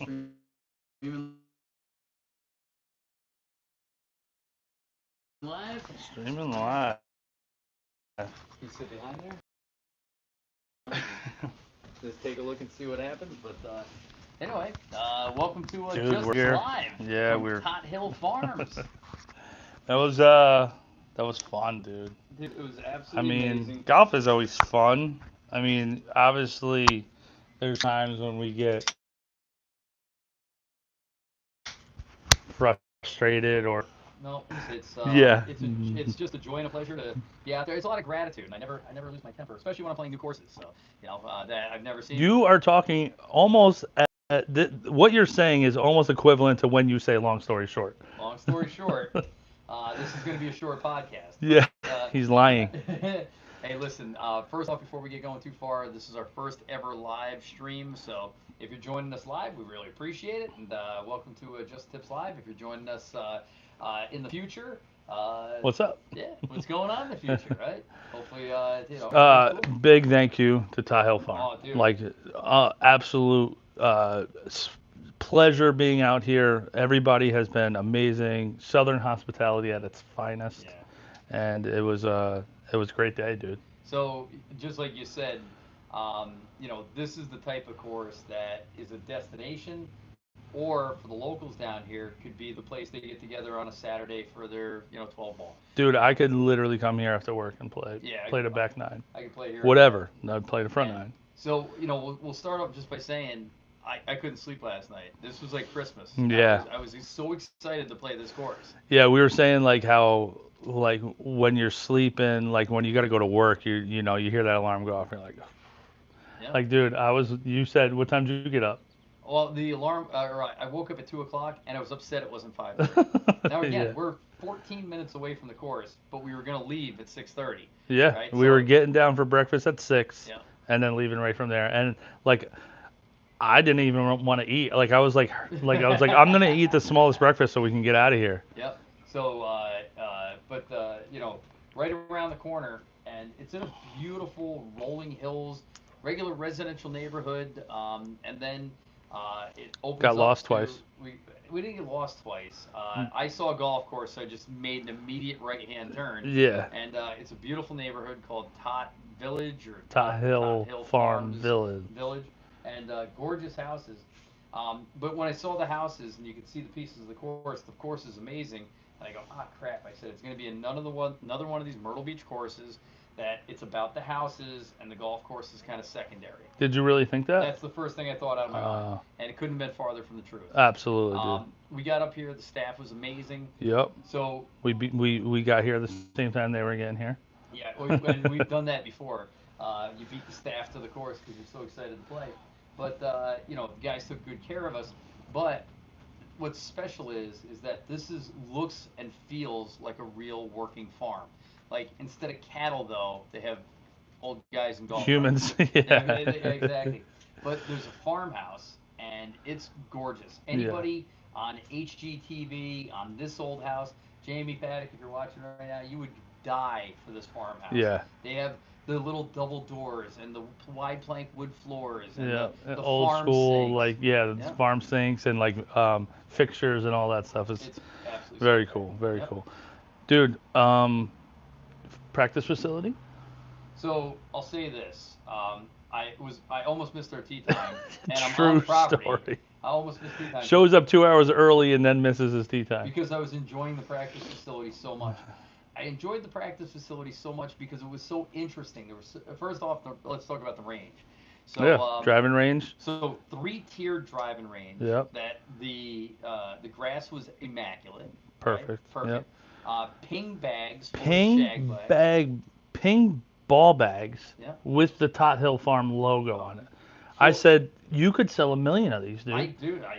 Streaming live. Streaming live. You sit behind there. Just take a look and see what happens. But anyway, welcome to Dude, Just we're here. Live Yeah, from we're. Tot Hill Farms. That was fun, dude. Dude, it was I absolutely mean, amazing. golf is always fun. I mean, obviously, there's times when we get frustrated or No, yeah. it's just a joy and a pleasure to be out there. It's a lot of gratitude, and I never lose my temper, especially when I'm playing new courses. So that I've never seen. You are talking almost what you're saying is almost equivalent to when you say long story short. Long story short, this is going to be a short podcast, Yeah, but he's lying. hey, listen. First off, before we get going too far, this is our first ever live stream. So if you're joining us live, we really appreciate it, and welcome to Just Tips Live. If you're joining us in the future, What's up? yeah, what's going on in the future, right? Hopefully, everything's cool. Big thank you to Tahil Farm. Oh, dude. Like, absolute pleasure being out here. Everybody has been amazing. Southern hospitality at its finest, Yeah. and it was a great day, dude. So, just like you said, this is the type of course that is a destination, or for the locals down here, could be the place they get together on a Saturday for their 12 ball. Dude, I could literally come here after work and play. Yeah, Play the back nine. I could play here as well. Whatever. I'd play the front And nine. so, we'll start off just by saying I couldn't sleep last night. This was like Christmas. Yeah. I was so excited to play this course. Yeah, we were saying like how like when you're sleeping, like when you got to go to work, you hear that alarm go off, and you're Yeah. like, dude, you said, what time did you get up? Well, the alarm. Right, I woke up at 2 o'clock and I was upset it wasn't 5:30. Now again, Yeah. we're 14 minutes away from the course, but we were gonna leave at 6:30. Yeah, Right. we So were getting down for breakfast at 6 yeah. and then leaving right from there. And like I didn't even want to eat. Like I'm gonna eat the smallest breakfast so we can get out of here. Yep. So, but right around the corner, and it's in a beautiful rolling hills, regular residential neighborhood, and then it opens Got up lost to twice. we didn't get lost twice. I saw a golf course, so I just made an immediate right hand turn, Yeah, and it's a beautiful neighborhood called Tot Village or Tot Tot Hill Hill Farm Farms Village. Village, and gorgeous houses. But when I saw the houses and you could see the pieces of the course is amazing. And I go, ah, crap! I said it's going to be another one of these Myrtle Beach courses that it's about the houses and the golf course is kind of secondary. Did you really think that? That's the first thing I thought out of my mind, and it couldn't have been farther from the truth. Absolutely, dude. We got up here, the staff was amazing. Yep. So We got here the same time they were getting here. yeah, and we've done that before. You beat the staff to the course because you're so excited to play. But the guys took good care of us. But what's special is that this is looks and feels like a real working farm. Like instead of cattle though, they have old guys and golf Humans, carts. yeah. Exactly. But there's a farmhouse and it's gorgeous. Yeah. Anybody on HGTV on this old house, Jamie Paddock, if you're watching right now, you would die for this farmhouse. Yeah. They have the little double doors and the wide plank wood floors and Yeah, the old farm school, sinks. like yeah, Yeah. farm sinks and like fixtures and all that stuff is It's absolutely very spectacular. cool, very Yep. cool, dude. Practice facility. So I'll say this: I almost missed our tea time, and I'm on True the property. story. I almost missed tea time Shows up 2 hours early and then misses his tea time. because I was enjoying the practice facility so much. I enjoyed the practice facility so much because it was so interesting. There was first off, let's talk about the range. So Yeah, driving range. so three-tiered driving range. Yep. That the grass was immaculate. Perfect. Right? Perfect. Yep. Ping bags full of shag Ping bags. ping ball bags Yeah. with the Tot Hill Farm logo on it. I So- said you could sell a million of these, dude. I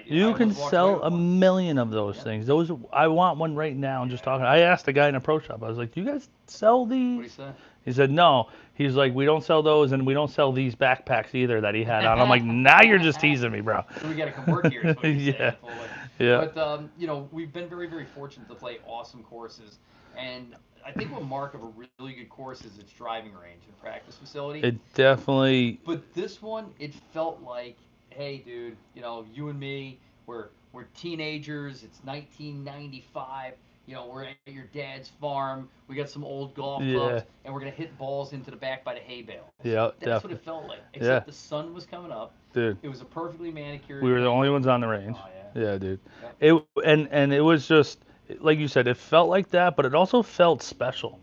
You can almost walked sell away with a one. million of those Yeah. things. Those I want one right now. And just talking. I asked the guy in a pro shop. I was like, "Do you guys sell What do you these?" say? He said, "No." He's like, "We don't sell those, and we don't sell these backpacks either that he had on." I'm like, "Now you're just teasing me, bro." So we got to come work here. Is what you're Yeah. saying, fully. Yeah. But we've been very, very fortunate to play awesome courses, and I think what mark of a really good course is its driving range and practice facility. It definitely. But this one, it felt like hey, dude, you and me, we're teenagers. It's 1995. We're at your dad's farm. We got some old golf clubs, Yeah. and we're gonna hit balls into the back by the hay bales. Yeah, That's what it definitely. felt like. Yeah, Except the sun was coming up. dude. It was a perfectly manicured We were the hang. only ones on the range. Oh yeah. Yeah, dude. Yep. And it was just like you said, it felt like that, but it also felt special.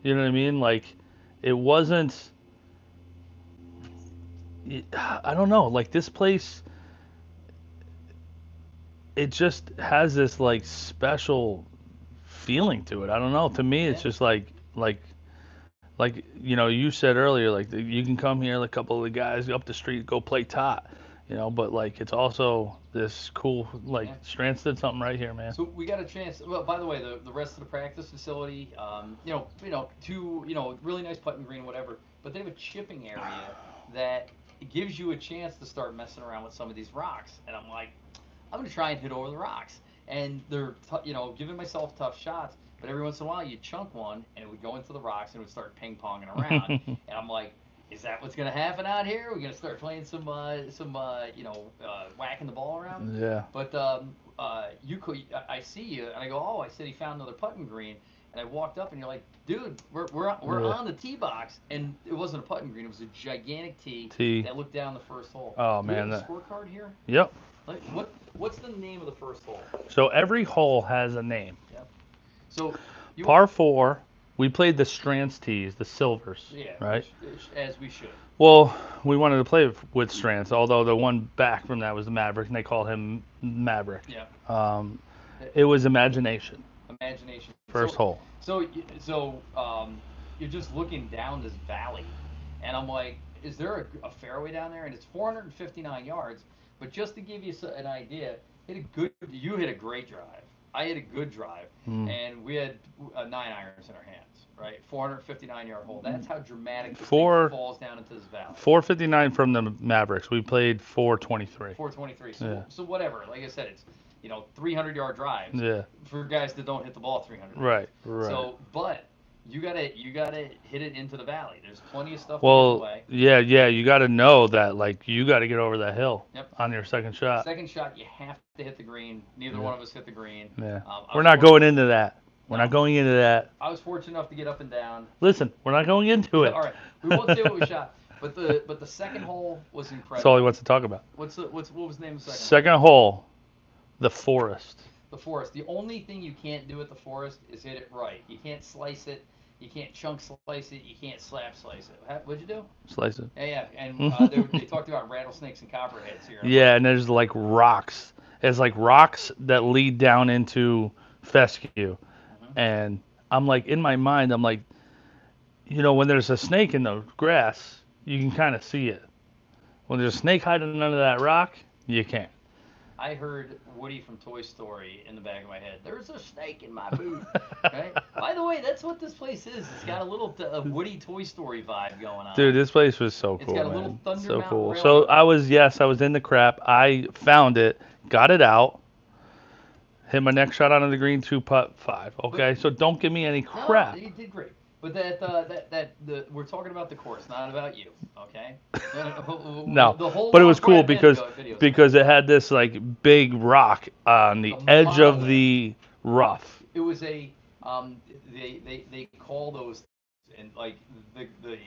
You know what I mean? Like it wasn't. I don't know. Like this place, it just has this like special feeling to it. I don't know. To me, it's Yeah. just like you said earlier, like you can come here, like a couple of the guys up the street go play tot, but like it's also this cool like Yeah. Strance did something right here, man. So we got a chance. Well, by the way, the rest of the practice facility, two, really nice putting green, whatever. But they have a chipping area that gives you a chance to start messing around with some of these rocks. And I'm like, I'm gonna try and hit over the rocks. And they're, giving myself tough shots. But every once in a while, you'd chunk one, and it would go into the rocks, and it would start ping ponging around. And I'm like, is that what's gonna happen out here? We're gonna start playing whacking the ball around. Yeah. But I see you, and I go, oh, I said he found another putting green, and I walked up, and you're like, dude, we're Yeah. on the tee box, and it wasn't a putting green, it was a gigantic tee Tee. that looked down the first hole. Oh Do we man. have a scorecard here? Yep. Like, what's the name of the first hole? So every hole has a name. Yeah. So you Par four, we played the Strance tees, the silvers, yeah, right? as we should. Well, we wanted to play with Strance, although the one back from that was the Maverick, and they called him Maverick. Yeah. It was imagination. Imagination. First hole. You're just looking down this valley, and I'm like, is there a fairway down there? And it's 459 yards. But just to give you an idea, you hit a great drive. I hit a good drive, and we had 9 irons in our hands. Right, 459-yard hole. That's how dramatic this thing falls down into this valley. 459 from the Mavericks. We played 423. 423. So, Yeah. so whatever. Like I said, it's 300-yard drives. Yeah. For guys that don't hit the ball 300. Right. Right. So, but you gotta hit it into the valley. There's plenty of stuff to Well, get away. yeah. You got to know that, like, you got to get over that hill Yep. on your second shot. Second shot, you have to hit the green. Neither one of us hit the green. Yeah. I We're was not fortunate- going into that. We're No. not going into that. I was fortunate enough to get up and down. Listen, we're not going into it. All right, we won't say what we shot, but the second hole was That's incredible. all he wants to talk about. What was the name of the second? Second hole, the forest. The forest. The only thing you can't do at the forest is hit it right. You can't slice it. You can't chunk slice it. You can't slap slice it. What'd you do? Slice it. Yeah. And they talked about rattlesnakes and copperheads here. Yeah, and there's like rocks. It's like rocks that lead down into fescue. And I'm like, in my mind, I'm like, when there's a snake in the grass, you can kind of see it. When there's a snake hiding under that rock, you can't. I heard Woody from Toy Story in the back of my head. There's a snake in my boot. Right? By the way, that's what this place is. It's got a little Woody Toy Story vibe going on. Dude, this place was so cool. It's got a man. little Thunder so Mountain cool. Railroad. So I was in the crap. I found it, got it out, hit my next shot onto the green, 2-putt 5. Okay, so don't give me any crap. No, you did great. But we're talking about the course, not about you. Okay. No, The whole but it was cool videos. because it had this like big rock on the edge of the rough. It was they call those, and like the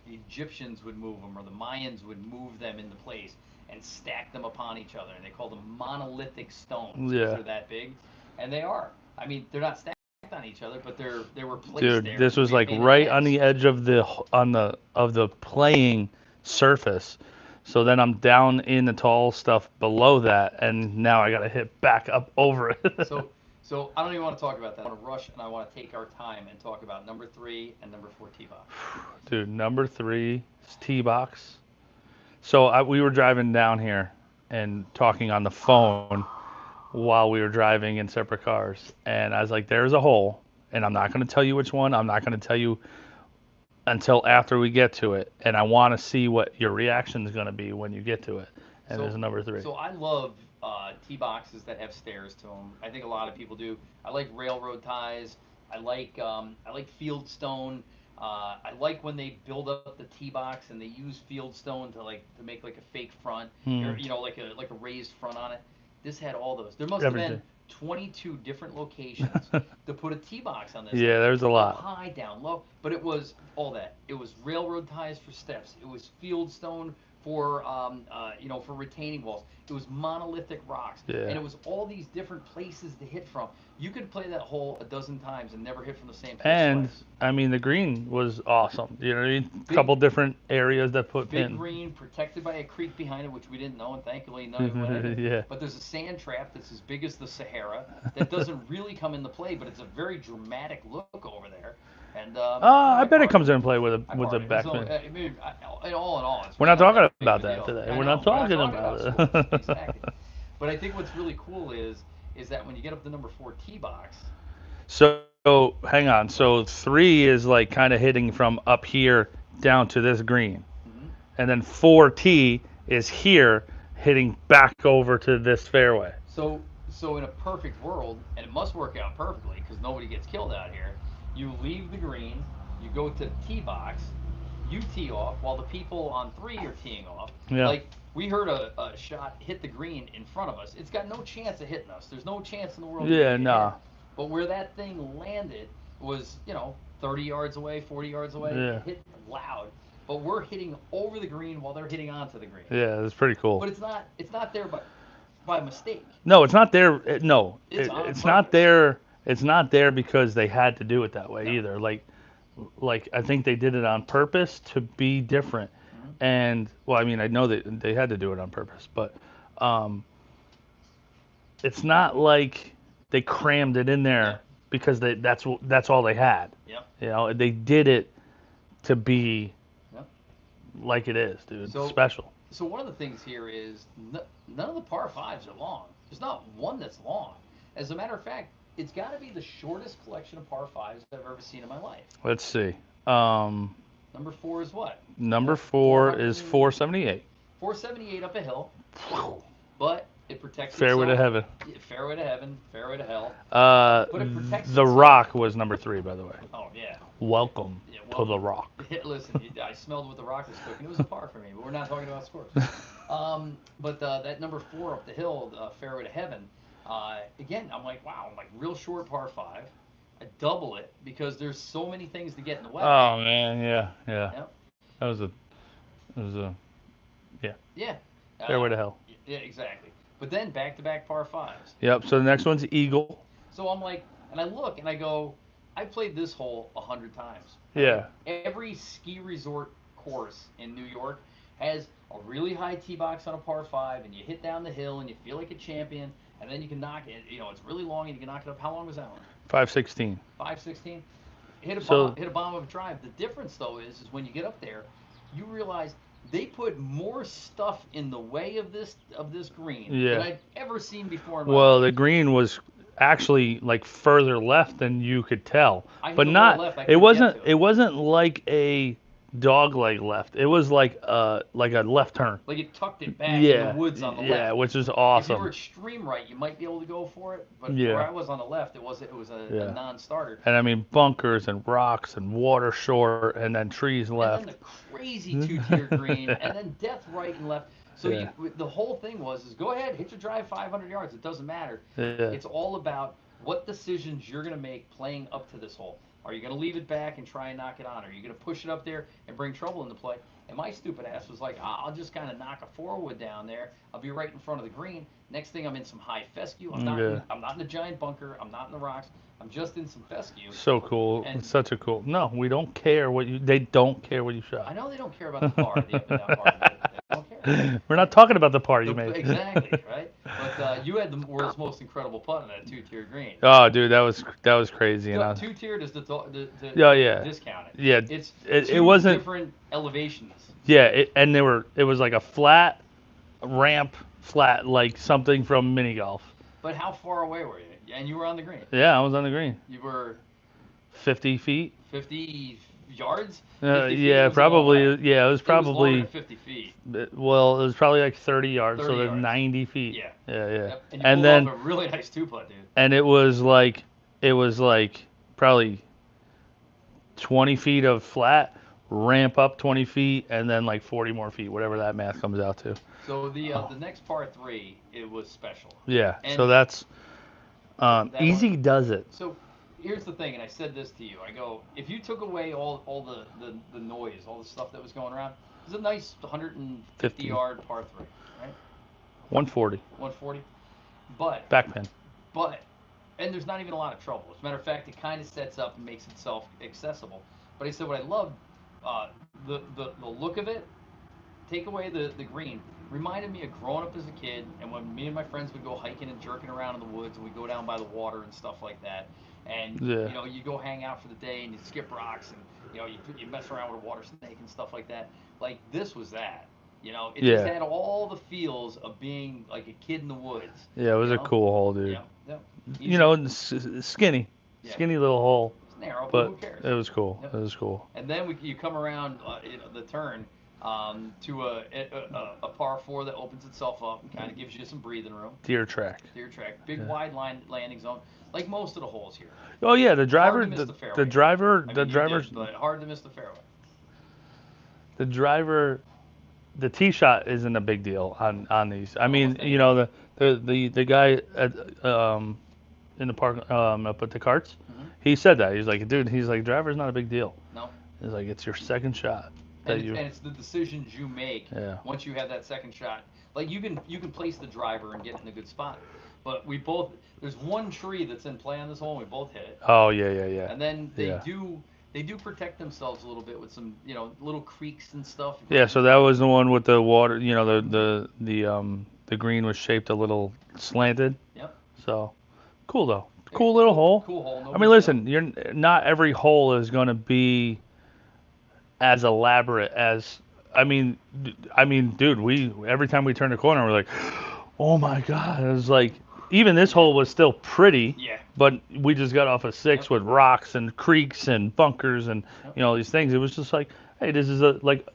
Egyptians would move them, or the Mayans would move them into place and stack them upon each other, and they called them monolithic stones. Yeah. They're that big, and they are. I mean, they're not stacked on each other, but they were placed Dude, there. this was like Made right of on the edge of the playing surface. So then I'm down in the tall stuff below that, and now I gotta hit back up over it. So I don't even want to talk about that. I want to rush, and I want to take our time and talk about number 3 and number 4 tee box. Dude, number 3 is tee box. So we were driving down here and talking on the phone while we were driving in separate cars, and I was like, "There's a hole, and I'm not going to tell you which one. I'm not going to tell you until after we get to it, and I want to see what your reaction is going to be when you get to it." And there's a number 3. So I love tee boxes that have stairs to them. I think a lot of people do. I like railroad ties. I like fieldstone. I like when they build up the tee box and they use field stone to make like a fake front, or Hmm. like a raised front on it. This had all those. There must have been Everything. 22 different locations to put a tee box on this thing. Yeah, there's a Up lot. high, down low, but it was all that. It was railroad ties for steps. It was field stone for for retaining walls. It was monolithic rocks, and Yeah. it was all these different places to hit from. You could play that hole a dozen times and never hit from the same place And twice. I mean, the green was awesome. You know what I mean? Big Couple different areas that put big pin. green protected by a creek behind it, which we didn't know, and thankfully none of it went in it. Yeah. But there's a sand trap that's as big as the Sahara that doesn't really come into play, but it's a very dramatic look over there. And I I bet it parred comes it. in play with I a parred it. It was backspin. I mean, all in all, it's We're really not not talking that big of about a that deal. today. I We're not know we're not talking talking about scores about exactly. it. But I think what's really cool is that when you get up the number four tee box, So hang on. So three is like kind of hitting from up here down to this green, mhm, and then 4T is here hitting back over to this fairway. so in a perfect world, and it must work out perfectly because nobody gets killed out here. You leave the green, you go to the tee box, you tee off while the people on three are teeing off. Yeah. Like we heard a shot hit the green in front of us. It's got no chance of hitting us. There's no chance in the world you're Yeah. gonna get hit. Nah. But where that thing landed was 30 yards away, 40 yards away. It Yeah. hit loud, but we're hitting over the green while they're hitting onto the green. Yeah. It's pretty cool. But it's not there by mistake. No, it's not there. No, It's on it's not purpose. there. It's not there because they had to do it that way No. either. Like I think they did it on purpose to be different. Hmm. And well, I mean, I know that they had to do it on purpose, but um, it's not like they crammed it in Yeah. there because that's all they had. Yep. You know, they did it to be Yep. like it is, dude. So Special. so one of the things here is none of the par fives are long. There's not one that's long. As a matter of fact, it's got to be the shortest collection of par fives I've ever seen in my life. Let's see. Um, Number four is what? Number Four 4 hundred is 478. 478 up a hill, but it protects Fairway to itself. heaven. Fairway to heaven, fairway to hell. Uh, But it protects the itself. Rock was number 3, by the way. Oh yeah. Welcome Yeah, to the well, Rock. listen, I smelled what the Rock was cooking. It was a par for me, but we're not talking about scores. But that number four up the hill, fairway to heaven. Again, I'm like, wow, I'm like real short par five. I double it because there's so many things to get in the way. Oh man, yeah, yeah. Yep. That was a yeah. Yeah. Fairway to hell. Yeah, exactly. But then back to back par fives. Yep. So the next one's Eagle. So I'm like, and I look and I go, I played this hole 100 times. Yeah. Every ski resort course in New York has a really high tee box on a par five, and you hit down the hill and you feel like a champion, and then you can knock it. It's really long and you can knock it up. How long was that one? 516. 516. Hit a So bomb. Hit a bomb of a drive. The difference though is when you get up there, you realize they put more stuff in the way of this green than yeah. I'd ever seen before in my Well, life. the green was actually like further left than you could tell, I hit but the lower not. left. I It couldn't get wasn't. to It it. wasn't like a dog leg left. It was like a left turn. Like it tucked it back in the Yeah. woods on the Yeah, left. which is If you were awesome. extreme right, you might be able to go for it. But where Yeah. I was on the left, it was a Yeah. non-starter. And I mean bunkers and rocks and water short and then trees And then left. the crazy two-tier green, and then death right and left. So Yeah. the whole thing is go ahead, hit your drive 500 yards. It doesn't matter. Yeah. It's all about what decisions you're going to make playing up to this hole. Are you going to leave it back and try and knock it on? Are you going to push it up there and bring trouble into play? And my stupid ass was like, I'll just kind of knock a four-wood down there. I'll be right in front of the green. Next thing, I'm in some high fescue. I'm not. Yeah. I'm not in a giant bunker. I'm not in the rocks. I'm just in some fescue. So cool. And It's such a cool. No, we don't care what you. They don't care what you I shot. know they don't care about the par, the up and down par. They don't care. We're not talking about the par you made. Exactly, right? But you had the world's most incredible putt on that two-tier green. Oh, dude, that was crazy. And Two-tiered is yeah, yeah, discount it. yeah. It's It two wasn't. different elevations. Yeah, and it was like a flat ramp, flat like something from mini golf. But how far away were you? And you were on the green. Yeah, I was on the green. You were 50 feet. 50 yards? 50 feet? Yeah, It was a long probably. way. Yeah, it was It was probably. longer than 50 feet. Well, it was probably like 30 yards, 30 so there's yards. 90 feet. Yeah. Yeah, yeah. Yep. And you And pulled then off a really nice two-putt, dude. and it was like probably 20 feet of flat, ramp up 20 feet, and then like 40 more feet, whatever that math comes out to. So the next par three, it was special, Yeah, so and that's that one. easy does it. So here's the thing, and I said this to you. I go, if you took away all the noise, all the stuff that was going around, it was a nice 150 50, yard par three, right? 140, 140. But back pin. but and there's not even a lot of trouble. As a matter of fact, it kind of sets up and makes itself accessible. But I said what I loved, the look of it. Take away the green. Reminded me of growing up as a kid, and when me and my friends would go hiking and jerking around in the woods, and we go down by the water and stuff like that. And Yeah, you go hang out for the day, and you skip rocks, and you mess around with a water snake and stuff like that. Like this was that. It just yeah, had all the feels of being like a kid in the woods. yeah. It was You a know, cool hole, dude. yeah, yeah, You easy. know, skinny, Yeah, skinny little hole, it's narrow, but but who cares? it was cool. Yep. It was cool. And then you come around the turn to a par four that opens itself up and kind of gives you some breathing room. Deer track. Deer track, big Yeah. wide landing zone, like most of the holes here. Oh yeah, the Hard driver, to miss the the fairway. driver, I the mean, you driver's, did, but hard to miss the fairway. the driver, the tee shot isn't a big deal on these. I mean, Almost anywhere. the guy in the park up at the carts, Hmm. he said that. He's like, dude, he's like, driver's not a big deal. No, He's like, it's your second shot and that it's, you. and it's the decisions you make Yeah. once you have that second shot. Like you can place the driver and get it in a good spot, but we both there's one tree that's in play on this hole and we both hit it. Oh yeah, yeah, yeah, And then they yeah. do they do protect themselves a little bit with some little creeks and stuff. Yeah, so that was the one with the water. You know, the green was shaped a little slanted. Yep. So cool though. Yeah, Cool little hole. cool hole, no I mean, big deal. listen, you're not every hole is going to be as elaborate as. I mean, dude, we every time we turn the corner, we're like, oh my god! It was like even this hole was still pretty, Yeah. but we just got off a six Yep. with rocks and creeks and bunkers and Yep. these things. It was just like, hey, this is a like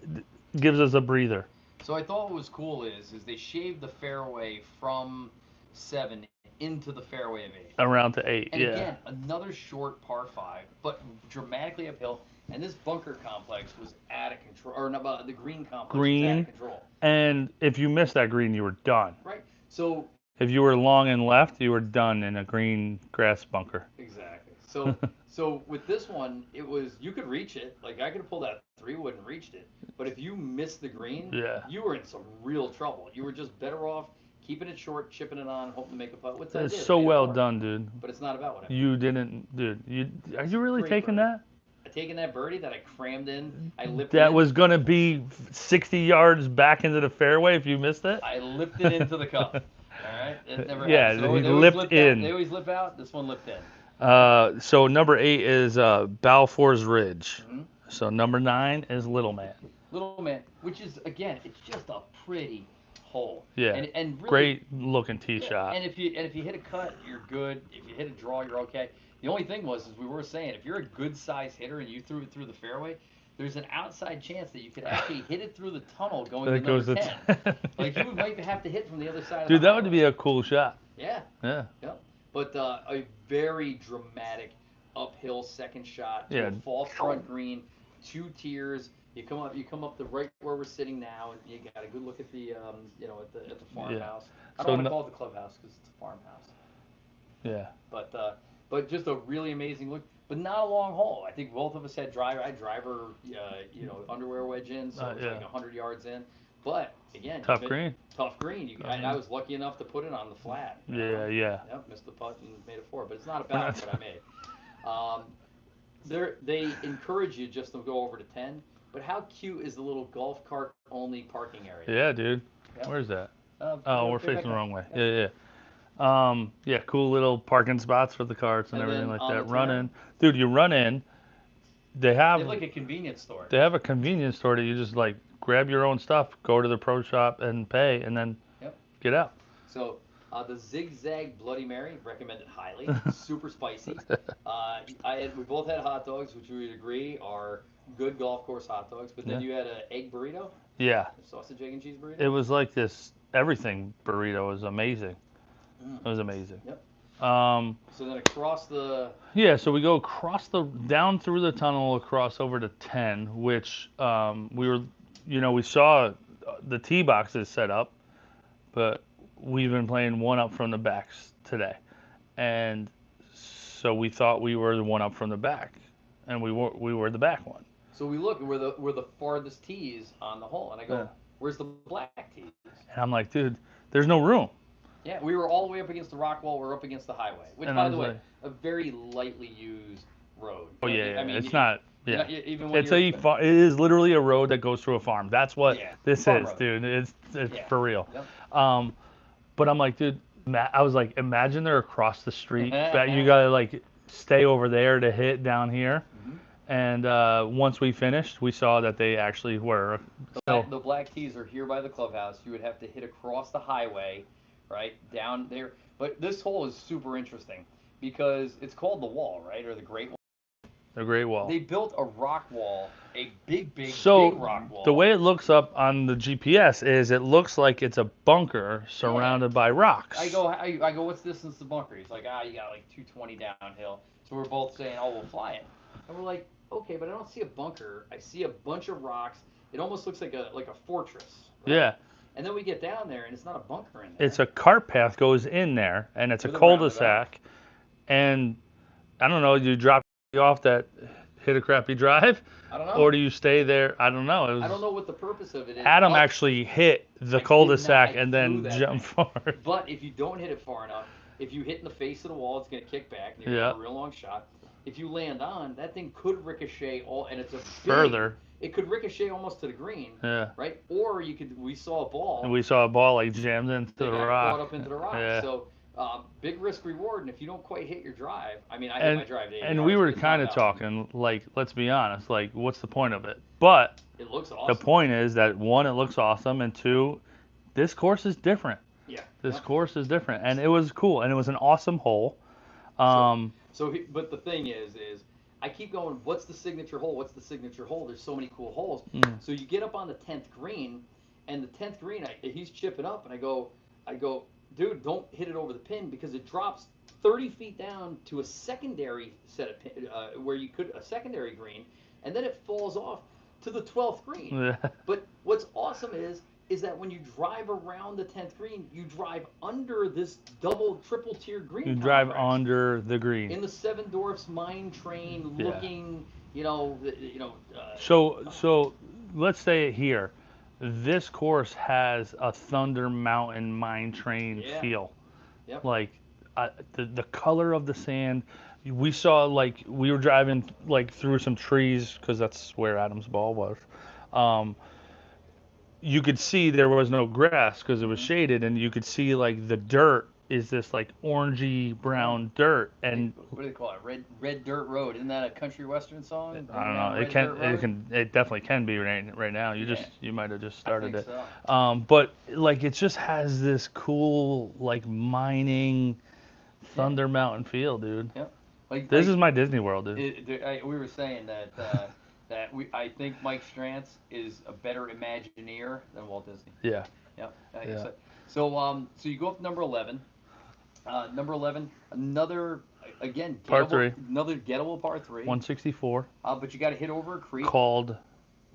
gives us a breather. So I thought what was cool is they shaved the fairway from 7 into the fairway of 8. Around to 8, And yeah. again, another short par 5, but dramatically uphill. And this bunker complex was out of control, or no, the green complex was out of Green, control. and if you missed that green, you were done. Right. So If you were long and left, you were done in a green grass bunker. exactly. So with this one, it was you could reach it. Like I could have pulled out 3 wood and reached it. But if you missed the green, Yeah. you were in some real trouble. You were just better off keeping it short, chipping it on, hoping to make a putt. Which I It's did. so Made a well par. done, dude. But it's not about what I made. You didn't, dude. Are you really Great taking birdie. that? I taken that birdie that I crammed in. I lipped it That in. was gonna be 60 yards back into the fairway if you missed it. I lipped it into the cup. All right, it never Yeah, happened. So he they always lipped lip in. Out. They always lip out. This one lipped in. So number 8 is Balfour's Ridge. Hmm. So number 9 is Little Man. Little Man, which is again, it's just a pretty hole. Yeah. And really, Great looking tee yeah, shot. And if you hit a cut, you're good. If you hit a draw, you're okay. The only thing was, as we were saying, if you're a good size hitter and you threw it through the fairway, there's an outside chance that you could actually hit it through the tunnel going That to goes number to 10. Like you might have to hit from the other side of Dude, the that would highway. be a cool shot. Yeah. Yeah. Yep. But a very dramatic uphill second shot to Yeah. a fall front green, 2 tiers. You come up the right where we're sitting now, and you got a good look at the at the farmhouse. I So don't want to no- call it the clubhouse because it's a farmhouse. Yeah. But just a really amazing look. But not a long hole. I think both of us had driver. I had driver, underwear wedge in, so it was yeah. like 100 yards in. But again, Tough green. Tough green. I was lucky enough to put it on the flat. Yeah, yeah. Yep, missed the putt and made a 4. But it's not about what I made. They encourage you just to go over to 10. But how cute is the little golf cart only parking area? Yeah, dude. Yep. Where's that? Oh, We're facing the wrong way. Yeah, yeah. Yeah, cool little parking spots for the carts and And everything then like on that. the Run turn- in. Dude, you run in. They They have have like a convenience store. a convenience store that you just like grab your own stuff, go to the pro shop and pay and then Yep. get out. So the Zigzag Bloody Mary, recommended highly. Super spicy. We both had hot dogs, which we would agree are good golf course hot dogs. But then Yeah. you had an egg burrito, Yeah. a sausage, egg, and cheese burrito. It was like this everything burrito was amazing. Mm. It was amazing. Yep. So then across the. Yeah, so we go down through the tunnel across over to 10, which we saw the tee boxes set up, but we've been playing one up from the backs today, and so we thought we were the one up from the back, and we were the back one. So we look, we're the farthest tees on the hole, and I go, Yeah. where's the black tees? And I'm like, dude, there's no room. Yeah, we were all the way up against the rock wall. We're up against the highway, which, And I by was the way, like, a very lightly used road. oh You know, yeah, I mean, it's not. Yeah, even when it's you're, it is literally a road that goes through a farm. That's what yeah, this farm is, road. dude. It's Yeah. for real. Yep. But I'm like, dude, I was like, imagine they're across the street. That you gotta like stay over there to hit down here. Mhm. And once we finished, we saw that they actually were. So The black tees are here by the clubhouse. You would have to hit across the highway, right down there. But this hole is super interesting because it's called the wall, right, or the Great Wall. the Great Wall. They built a rock wall, a big So rock wall. the way it looks up on the GPS is it looks like it's a bunker surrounded by rocks. I go, what's the distance to the bunker? He's like, you got like 220 downhill. So we're both saying, oh, we'll fly it. And we're like, okay, but I don't see a bunker. I see a bunch of rocks. It almost looks like a fortress. Right? Yeah. And then we get down there, and it's not a bunker in there. It's a cart path goes in there, and it's With a a cul-de-sac. And I don't know, you drop off that hit a crappy drive, I don't know. or do you stay there? I don't know. I don't know what the purpose of it is. Adam but actually hit the I did cul-de-sac not- I and flew then that jumped thing. forward. But if you don't hit it far enough, if you hit in the face of the wall, it's going to kick back, and you're going to have a real long shot. If you land on, that thing could ricochet and it's a big, Further. It could ricochet almost to the green. Yeah. Right? Or we saw a ball. And we saw a ball like jammed into that the got rock. caught up into the rock. Yeah. So big risk reward, and if you don't quite hit your drive, I mean, I hit And, my drive to 80 and we yards, were but it's kind not of out. talking, like, let's be honest, like, what's the point of it? But It looks awesome. the point is that, one, it looks awesome, and two, this course is different. Yeah. This Yep. course is different, and it was cool, and it was an awesome hole. But the thing is I keep going, what's the signature hole? What's the signature hole? There's so many cool holes. So you get up on the 10th green, and the 10th green, he's chipping up, and I go, dude, don't hit it over the pin because it drops 30 feet down to a secondary set of pin, a secondary green, and then it falls off to the 12th green. Yeah. But what's awesome is that when you drive around the 10th green, you drive under this triple tier green. You drive complex under the green. in the Seven Dwarfs mine train, looking, So let's say it here. This course has a Thunder Mountain mine train feel. Yep. Like the color of the sand. We saw like we were driving like through some trees because that's where Adam's ball was. You could see there was no grass because it was shaded, and you could see like the dirt is this like orangey brown dirt, and what do they call it? Red Dirt Road. Isn't that a country western song? I don't know. It definitely can be right now. You might have just started it. So. But like it just has this cool like mining Thunder Mountain feel, dude. Yep. Like This is my Disney World, dude. We were saying that I think Mike Strantz is a better Imagineer than Walt Disney. Yeah. Yep. Yeah. So you go up to number 11. Number 11, another again Par 3. another gettable par 3. 164. But you got to hit over a creek. Called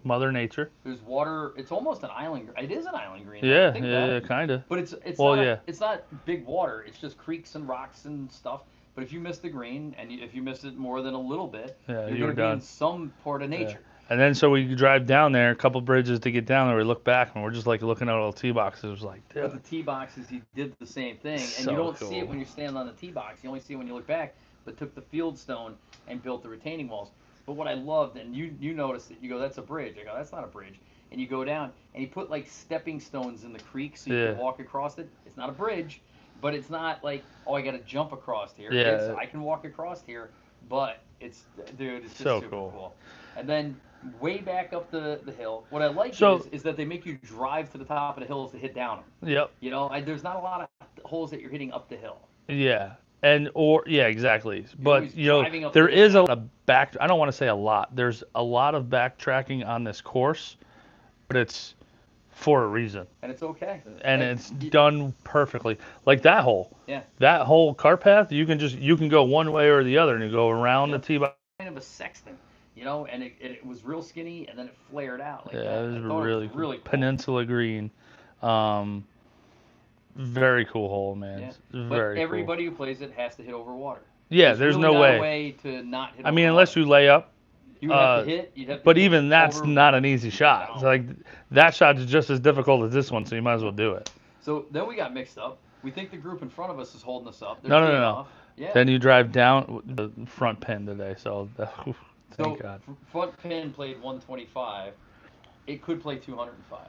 Mother Nature. There's water. It's almost an island. It is an island green. Yeah, kind of. But it's it's not big water. It's just creeks and rocks and stuff. But if you miss the green, and if you miss it more than a little bit, you're going to be in some part of nature. And then so we drive down there, a couple bridges to get down there. We look back, and we're just like looking at all the tee boxes. It was like, dude. But the tee boxes, he did the same thing, and So you don't cool. see it when you're standing on the tee box. You only see it when you look back. But took the field stone and built the retaining walls. But what I loved, and you noticed it, you go, that's a bridge. I go, that's not a bridge. And you go down, and he put like stepping stones in the creek so you can walk across it. It's not a bridge, but it's not like, oh, I got to jump across here. Yeah. I can walk across here, but it's just so super cool. And then way back up the hill, what I like is that they make you drive to the top of the hills to hit down them. Yep. There's not a lot of holes that you're hitting up the hill. Yeah. Exactly. But driving up there the is a back. I don't want to say a lot. There's a lot of backtracking on this course, but it's for a reason. And it's okay. And it's done perfectly. Like that hole. Yeah. That whole cart path, you can go one way or the other, and you go around the tee box. Kind of a sextant, and it was real skinny, and then it flared out like Yeah, that. it was I thought really it was cool. really cool. Peninsula Green. Very cool hole, man. Yeah. Very But everybody cool. who plays it has to hit over water. Yeah, there's really no not way. a way to not hit I over mean, water. unless you lay up. You would have to hit. You'd have to But hit even that's over, not an easy shot. No. It's like that shot is just as difficult as this one, so you might as well do it. So then we got mixed up. We think the group in front of us is holding us up. They're No. off. Yeah. Then you drive down the front pin today, so thank God. Front pin played 125. It could play 205.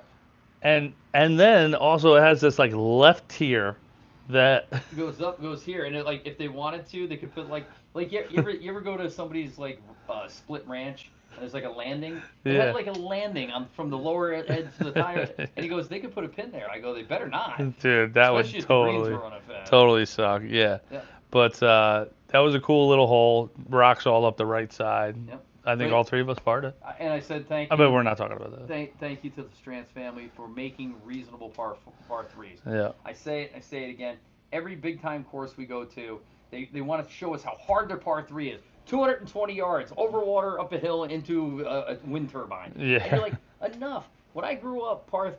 And then also it has this like left tier that It goes up, goes here, and like if they wanted to, they could put like you ever go to somebody's like split ranch and there's like a landing. It Yeah. had like a landing from the lower edge to the tire, and he goes, they could put a pin there. I go, they better not. Dude, that would Especially if the greens were running fast. totally suck. Yeah. Yeah. But that was a cool little hole. Rocks all up the right side. Yep. I think But- all three of us parted. And I said thank I you. bet we're not talking about that. Thank you to the Strands family for making reasonable par threes. Yeah. I say it again. Every big time course we go to, they want to show us how hard their par three is. 220 yards over water, up a hill, into a wind turbine. Yeah. And you're like, enough. When I grew up, par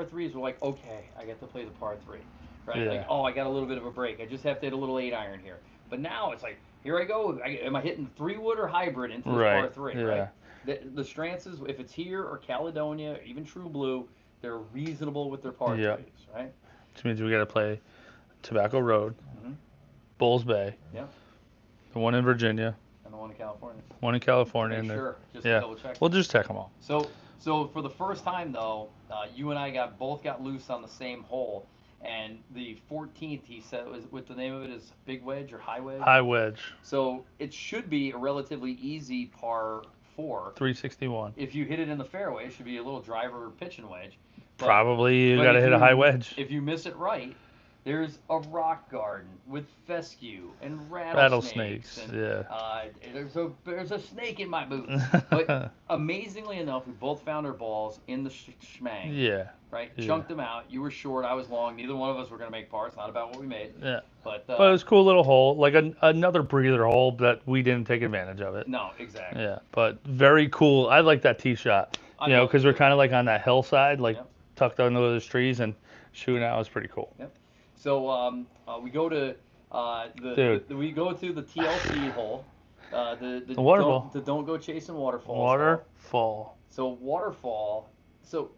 threes were like, okay, I get to play the par three, right? Yeah. Like, oh, I got a little bit of a break. I just have to hit a little 8-iron here. But now it's like, here I go. Am I hitting 3-wood or hybrid into this par three? Yeah. Right. The Strances, if it's here or Caledonia, or even True Blue, they're reasonable with their par Yeah. threes, right? Which means we got to play Tobacco Road, Mm-hmm. Bulls Bay, Yeah. the one in Virginia, And the one in California. one in California, Make and sure, just yeah. to double check. We'll just check them all. So for the first time though, you and I both got loose on the same hole, and the 14th he said was what the name of it is, big wedge or high wedge. High wedge, So it should be a relatively easy par 4. 361. If you hit it in the fairway, it should be a little driver pitching wedge. Probably you but got to if hit a high wedge. If you miss it right, there's a rock garden with fescue and Rattlesnakes, and, yeah. There's a snake in my boot. But amazingly enough, we both found our balls in the schmang. Yeah. Right? Yeah. Chunked them out. You were short, I was long. Neither one of us were going to make par. It's not about what we made. Yeah. But it was a cool little hole, like another breather hole, that we didn't take advantage of it. no, exactly. Yeah, but very cool. I like that tee shot. You know, because we're kind of like on that hillside, like Yep. tucked under those trees, and shooting out was pretty cool. Yep. So we go to we go to the TLC hole. The waterfall. Don't go chasing waterfalls. hole. Waterfall. So waterfall. So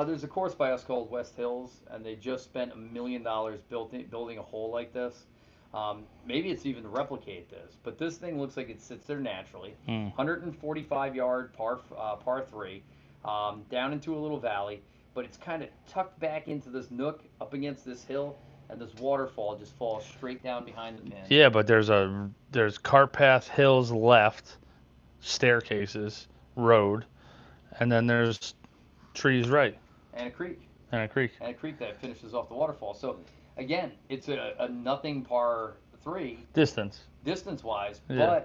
there's a course by us called West Hills, and they just spent $1 million building a hole like this. Maybe it's even to replicate this, but this thing looks like it sits there naturally. 145-yard par 3, down into a little valley, but it's kind of tucked back into this nook up against this hill, and this waterfall just falls straight down behind the pin. Yeah, but there's cart path, hills left, staircases, road, and then there's trees right. And a creek. And a creek. And a creek that finishes off the waterfall. So again, it's a nothing par 3 distance wise, Yeah.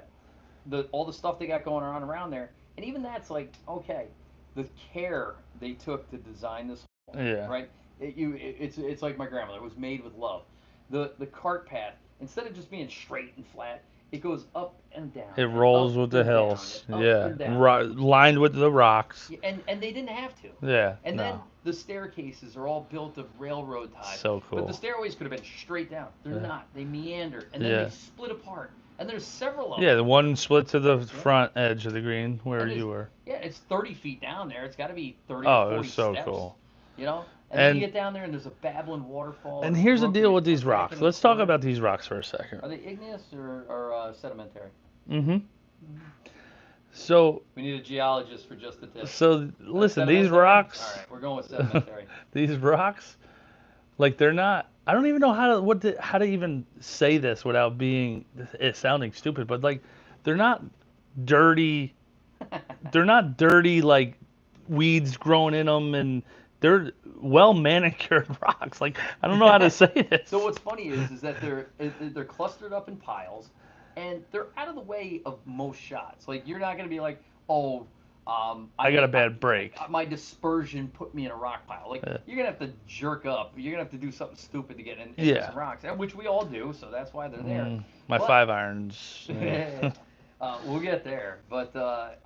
but all the stuff they got going on around there, and even that's like, okay, the care they took to design this hole, Yeah. right? It's like my grandmother. It was made with love. The cart path, instead of just being straight and flat, it goes up and down. It and rolls up with the and down, hills. and up Yeah. and down. Lined with the rocks. Yeah, and they didn't have to. Yeah. And no. then the staircases are all built of railroad ties. So cool. But the stairways could have been straight down. They're Yeah. not. They meander, and then Yeah. they split apart. And there's several of Yeah, them. the one split to the front edge of the green where And you were. Yeah, it's 30 feet down there. It's got to be 30 Oh, or it 40 was so steps. cool. You know? And then And- you get down there and there's a babbling waterfall. And here's the broken deal with these back rocks. in the Let's talk corner. about these rocks for a second. Are they igneous or sedimentary? Mm-hmm. So, We need a geologist for just the tip. listen, these Sedimentary? rocks, All right, we're going with sedimentary. these rocks, like they're not. I don't even know how to even say this without it sounding stupid. But like, they're not dirty. They're not dirty like weeds growing in them, and they're well manicured rocks. Like, I don't know how to say this. So what's funny is that they're clustered up in piles, and they're out of the way of most shots. Like, you're not gonna be like, oh, I got a bad break. My dispersion put me in a rock pile. Like Yeah. you're gonna have to jerk up. You're gonna have to do something stupid to get into Yeah. some rocks, which we all do. So that's why they're there. My But 5 irons. Yeah. we'll get there. But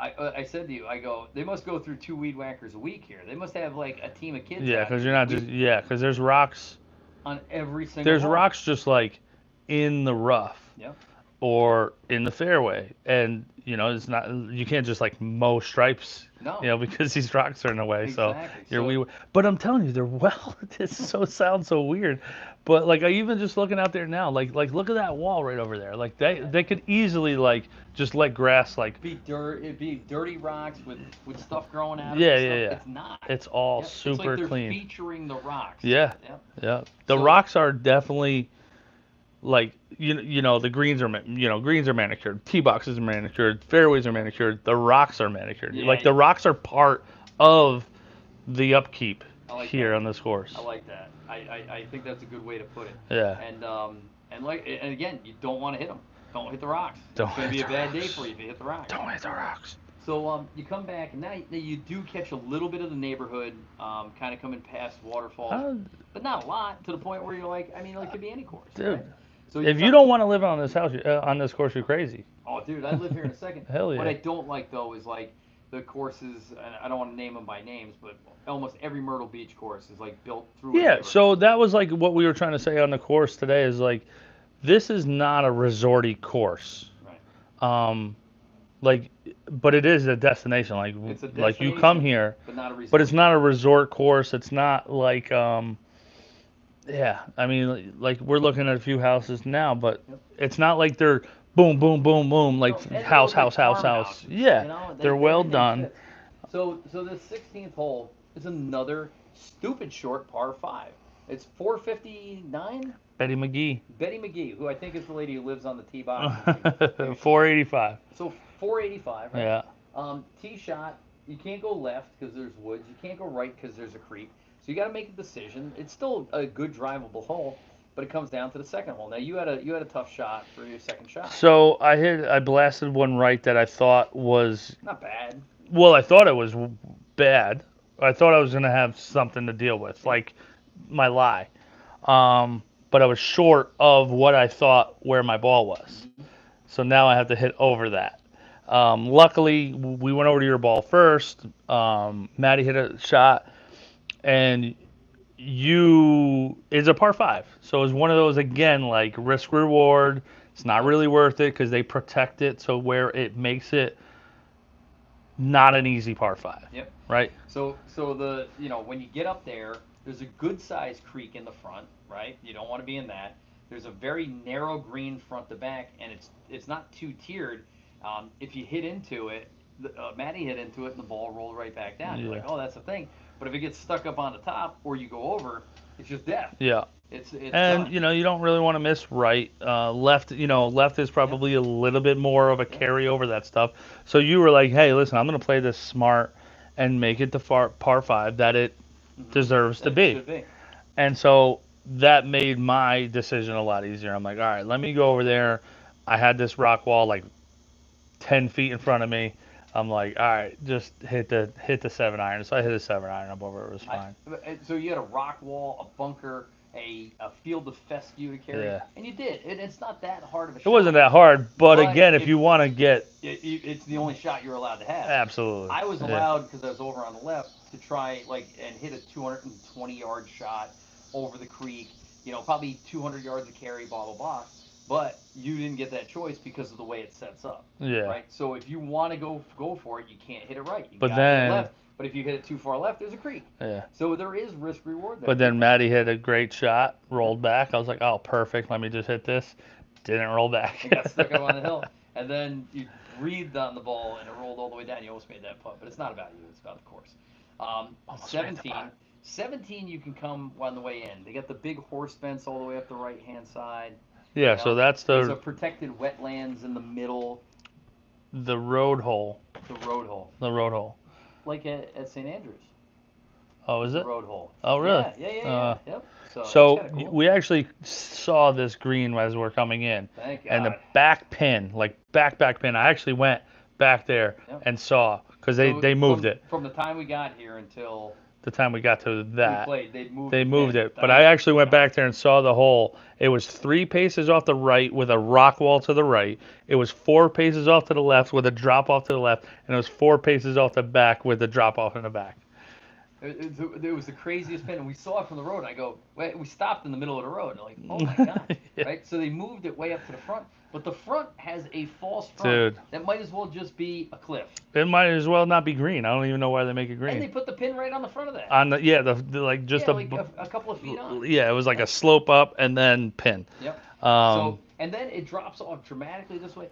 I said to you, I go, they must go through 2 weed whackers a week here. They must have like a team of kids. Yeah, out because here you're not just because there's rocks. on every single. There's hole. rocks just like in the rough Yep. or in the fairway, and it's not, you can't just like mow stripes, No. because these rocks are in the way. Exactly. So but I'm telling you, they're well. This sounds so weird, but like I even just looking out there now, like look at that wall right over there. Like they could easily like just let grass like. It'd be dirty rocks with stuff growing out of Yeah, it. yeah, and yeah. stuff. It's not. It's all Yep. super it's like they're clean. featuring the rocks. Yeah, Yep. yeah. The So- rocks are definitely like the greens are greens are manicured, tee boxes are manicured, fairways are manicured, the rocks are manicured. Yeah, Like the rocks are part of the upkeep like here that. on this course. I like that. I think that's a good way to put it. Yeah. And again, you don't want to hit them. Don't hit the rocks. Don't it's gonna hit be a the bad day rocks. for you if you hit the rocks. Don't hit the rocks. So you come back and now you do catch a little bit of the neighborhood, kind of coming past waterfalls, but not a lot to the point where you're like, I mean, it could be any course. Dude, right? So if you don't want to live on this house, on this course, you're crazy. Oh, dude, I live here in a second. Hell yeah. What I don't like though is like the courses, and I don't want to name them by names, but almost every Myrtle Beach course is like built through. a Yeah, neighborhood. so that was like what we were trying to say on the course today is like, this is not a resorty course. Right. But it is a destination. Like It's a like you come destination, here, but not a resort. but it's not a resort course. It's not like yeah. I mean, like we're looking at a few houses now, but Yep. it's not like they're boom, boom, boom, boom, like No, and house, they're like house, house, house. farmhouses, Yeah, you know, they're well everything done. fits. So the 16th hole is another stupid short par 5. It's 459. Betty McGee, Betty McGee, who I think is the lady who lives on the tee box. 485. So 485, right? Yeah. Tee shot, you can't go left because there's woods. You can't go right because there's a creek. So you got to make a decision. It's still a good drivable hole, but it comes down to the second hole. Now you had a tough shot for your second shot. So I blasted one right that I thought was, Not bad. well, I thought it was bad. I thought I was gonna have something to deal with, like my lie. But I was short of what I thought where my ball was. So now I have to hit over that. Luckily, we went over to your ball first. Maddie hit a shot, and it's a par 5. So it's one of those, again, like risk reward. It's not really worth it because they protect it so where it makes it not an easy par 5. Yep. Right? So when you get up there, there's a good sized creek in the front, right? You don't want to be in that. There's a very narrow green front to back, and it's not too tiered. If you hit into it, Maddie hit into it, and the ball rolled right back down. You're like, oh, that's the thing. But if it gets stuck up on the top, or you go over, it's just death. Yeah. It's And done. you don't really want to miss right. Left is probably a little bit more of a carry over that stuff. So you were like, hey, listen, I'm going to play this smart and make it the par 5 that it deserves to It be. should be. And so that made my decision a lot easier. I'm like, all right, let me go over there. I had this rock wall like 10 feet in front of me. I'm like, all right, just hit the 7-iron. So I hit a 7-iron up over. It was fine. So you had a rock wall, a bunker, a field of fescue to carry, Yeah. and you did. It's not that hard of a shot. It wasn't that hard, but But again, if you want to get It's the only shot you're allowed to have. absolutely, I was Yeah. allowed, because I was over on the left, to try and hit a 220-yard shot over the creek. Probably 200 yards of carry, blah blah blah. But you didn't get that choice because of the way it sets up. Yeah. Right. So if you want to go for it, you can't hit it right. You But gotta hit then- it left. But if you hit it too far left, there's a creek. Yeah. So there is risk reward there. But then Maddie hit a great shot, rolled back. I was like, oh, perfect. Let me just hit this. Didn't roll back. It got stuck up on the hill, and then you breathed on the ball, and it rolled all the way down. You almost made that putt, but it's not about you. It's about the course. Almost made the 17. putt. 17, you can come on the way in. They got the big horse fence all the way up the right-hand side. Yeah, so that's There's a the protected wetlands in the middle, road hole. the road hole, The road hole. like at St. Andrews. Oh, is The it? road hole. Oh, really? Yeah. Yep. So, So that's kinda cool. we actually saw this green as we're coming in, Thank God. and the back pin, like back pin. I actually went back there Yep. and saw because So they moved from it. from the time we got here until The time we got to we that, played, they moved they the moved pin. it. But I actually went back there and saw the hole. It was 3 paces off the right with a rock wall to the right. It was 4 paces off to the left with a drop off to the left, and it was 4 paces off the back with a drop off in the back. It was the craziest pin, and we saw it from the road. And I go, wait, we stopped in the middle of the road. And I'm like, oh my god, Yeah. right? So they moved it way up to the front, but the front has a false front Dude, that might as well just be a cliff. it might as well not be green. I don't even know why they make it And they green. put the pin right on the front of that. On the yeah, the like just Yeah, like a couple of feet on. yeah, it was like a slope up and then pin. Yep. Um, So and then it drops off dramatically this way.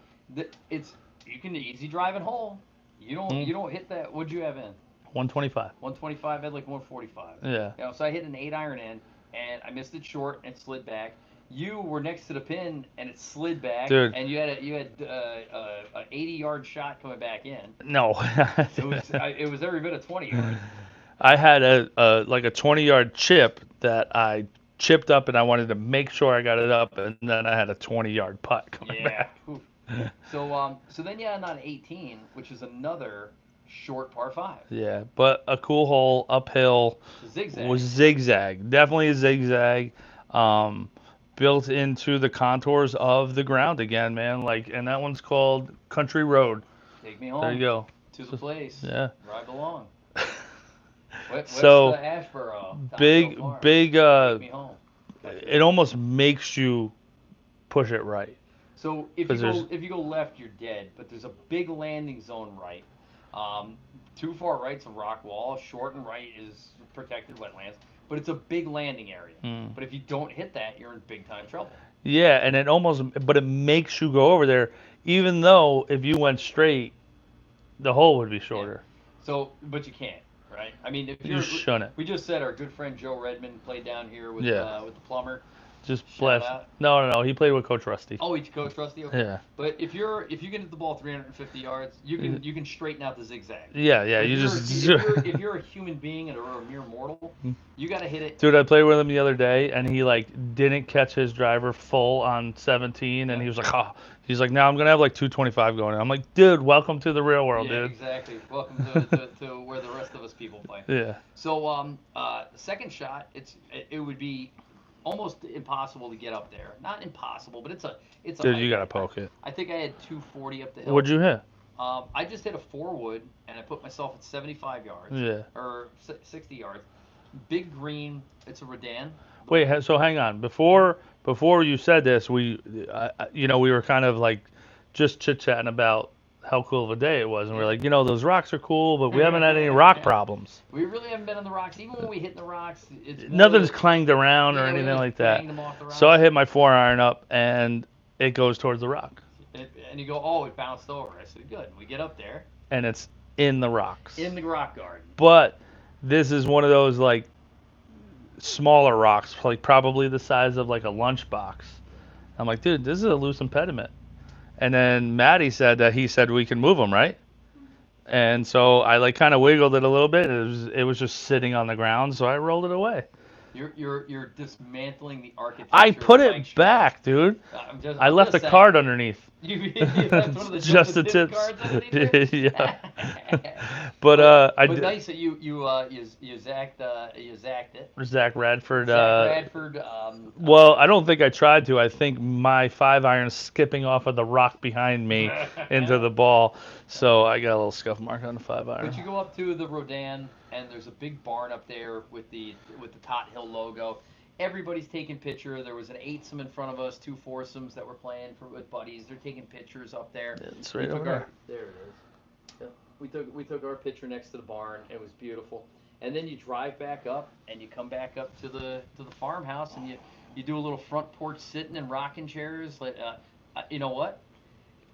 It's you can easy driving hole. You don't hit that. What'd you have in? 125. 125. I had like 145. Yeah. You know, so I hit an 8 iron in, and I missed it short and slid back. You were next to the pin, and it slid back, Dude. and you had a 80-yard shot coming back in. No. It was every bit of 20 yards. I had a like a 20-yard chip that I chipped up and I wanted to make sure I got it up, and then I had a 20-yard putt coming Yeah. back. Oof. So then you had on 18, which is another short par 5. Yeah, but a cool hole uphill Zigzag. was zigzag. Definitely a zigzag. Um, Built into the contours of the ground again, man. Like, and that one's called Country Road. Take me home. There you go. To the place. Yeah. Where I belong. What's So the Ashboro? big, big. Take me home. It almost makes you push it right. So if you go left, you're dead. But there's a big landing zone right. Too far right's a rock wall. Short and right is protected wetlands. But it's a big landing area. But if you don't hit that, you're in big time trouble. Yeah, and but it makes you go over there, even though if you went straight, the hole would be shorter. Yeah. So, but you can't, right? I mean, if You shouldn't. we just said our good friend Joe Redmond played down here with with the plumber. Just Shout blast. out. No. He played with Coach Rusty. Oh, he's Coach Rusty. Okay. Yeah. But if you can hit the ball 350 yards, you can straighten out the zigzag. Yeah. But You if you're a human being and a mere mortal, you got to hit it. Dude, I played with him the other day, and he like didn't catch his driver full on 17, and he was like, oh, he's like, now I'm gonna have like 225 going. I'm like, dude, welcome to the real world, Yeah, dude. exactly. Welcome to where the rest of us people play. Yeah. So the second shot, it would be almost impossible to get up there. Not impossible, but it's a Dude, hike. you gotta poke it. I think I had 240 up the hill. What'd you hit? I just hit a 4-wood, and I put myself at 75 yards. Yeah. Or 60 yards. Big green. It's a Redan. Wait, so hang on. Before you said this, we were kind of like just chit chatting about how cool of a day it was, and we're like, those rocks are cool, but we haven't had any rock problems. We really haven't been on the rocks. Even when we hit the rocks, it's Nothing's clanged around or Yeah, we anything just like that. banged them off the rocks. So I hit my 4-iron up, and it goes towards the rock, And you go, oh, it bounced over. I said, good. We get up there and it's in the rocks. in the rock garden. But this is one of those like smaller rocks, like probably the size of like a lunchbox. I'm like, dude, this is a loose impediment. And then Maddie said that he said we can move them, right? And so I like kind of wiggled it a little bit. It was just sitting on the ground, so I rolled it away. You're dismantling the architecture. I put of it back, dude. I I'm left the just saying. card underneath. You left one of the Just the tip tips. cards underneath there? Yeah. But I But did. nice that you zacked it. Zach Radford. Zach Bradford. Well, I don't think I tried to. I think my 5-iron skipping off of the rock behind me into the ball, so I got a little scuff mark on the 5-iron. But you go up to the Rodan, and there's a big barn up there with the Tot Hill logo. Everybody's taking picture. There was an 8-some in front of us, 2 foursomes that were playing with buddies. They're taking pictures up there. It's right over there. There it is. Yep. We took our picture next to the barn. It was beautiful. And then you drive back up, and you come back up to the farmhouse, and you do a little front porch sitting and rocking chairs. Like, you know what?